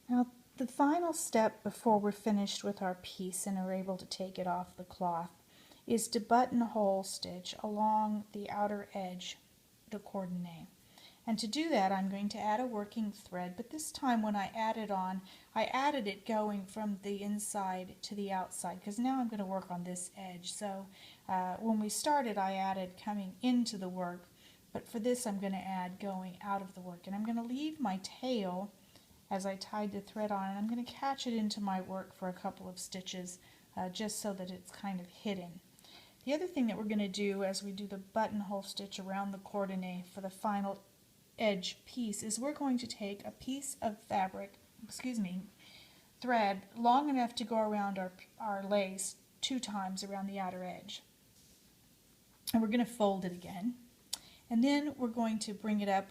Now the final step before we're finished with our piece and are able to take it off the cloth is to buttonhole stitch along the outer edge the coordinate. And to do that I'm going to add a working thread, but this time when I add it on, I added it going from the inside to the outside because now I'm going to work on this edge. So when we started I added coming into the work, but for this I'm going to add going out of the work. And I'm going to leave my tail as I tied the thread on, and I'm going to catch it into my work for a couple of stitches just so that it's kind of hidden. The other thing that we're going to do as we do the buttonhole stitch around the coordinate for the final edge piece is we're going to take a piece of fabric, thread long enough to go around our lace 2 times around the outer edge. And we're going to fold it again. And then we're going to bring it up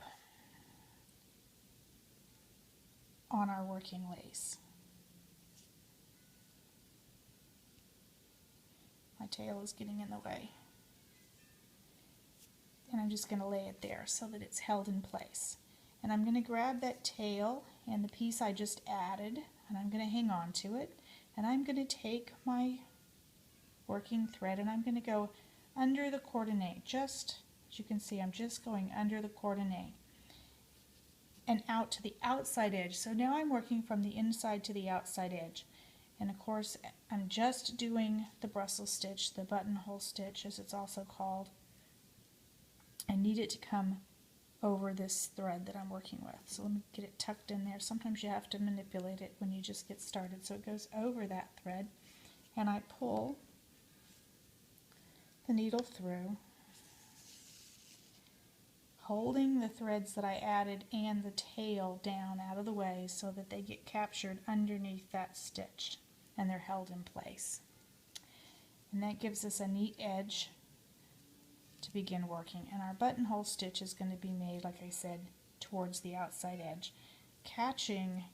on our working lace. My tail is getting in the way. And I'm just going to lay it there so that it's held in place. And I'm going to grab that tail and the piece I just added, and I'm going to hang on to it. And I'm going to take my working thread and I'm going to go under the coordinate. Just as you can see, I'm just going under the coordinate and out to the outside edge. So now I'm working from the inside to the outside edge. And of course I'm just doing the Brussels stitch, the buttonhole stitch as it's also called. I need it to come over this thread that I'm working with. So let me get it tucked in there. Sometimes you have to manipulate it when you just get started. So it goes over that thread and I pull the needle through, holding the threads that I added and the tail down out of the way so that they get captured underneath that stitch and they're held in place. And that gives us a neat edge to begin working. And our buttonhole stitch is going to be made, like I said, towards the outside edge, catching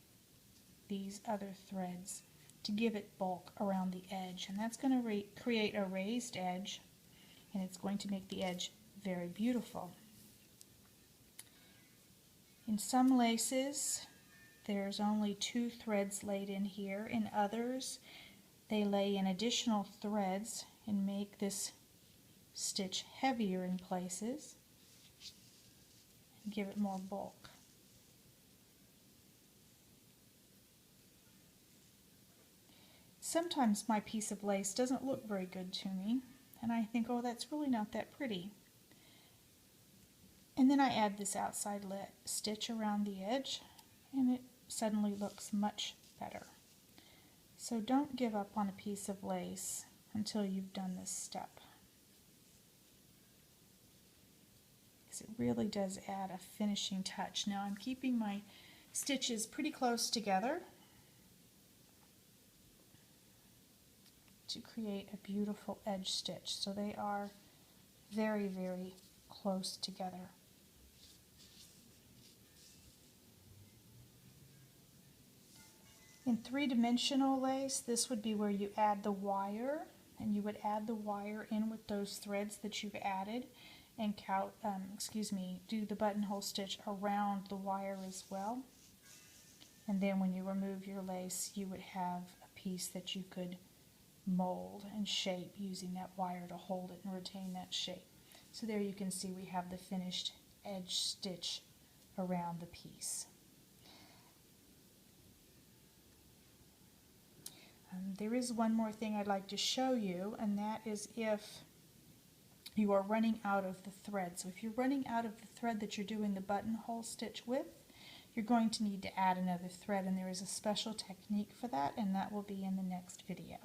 these other threads to give it bulk around the edge. And that's going to create a raised edge, and it's going to make the edge very beautiful. In some laces there's only 2 threads laid in here. In others they lay in additional threads and make this stitch heavier in places and give it more bulk. Sometimes my piece of lace doesn't look very good to me and I think, oh, that's really not that pretty. And then I add this outside stitch around the edge and it suddenly looks much better. So don't give up on a piece of lace until you've done this step, because it really does add a finishing touch. Now I'm keeping my stitches pretty close together to create a beautiful edge stitch. So they are very, very close together. In 3-dimensional lace, this would be where you add the wire, and you would add the wire in with those threads that you've added and do the buttonhole stitch around the wire as well. And then when you remove your lace, you would have a piece that you could mold and shape using that wire to hold it and retain that shape. So there you can see we have the finished edge stitch around the piece. There is one more thing I'd like to show you, and that is if you are running out of the thread. So if you're running out of the thread that you're doing the buttonhole stitch with, you're going to need to add another thread, and there is a special technique for that, and that will be in the next video.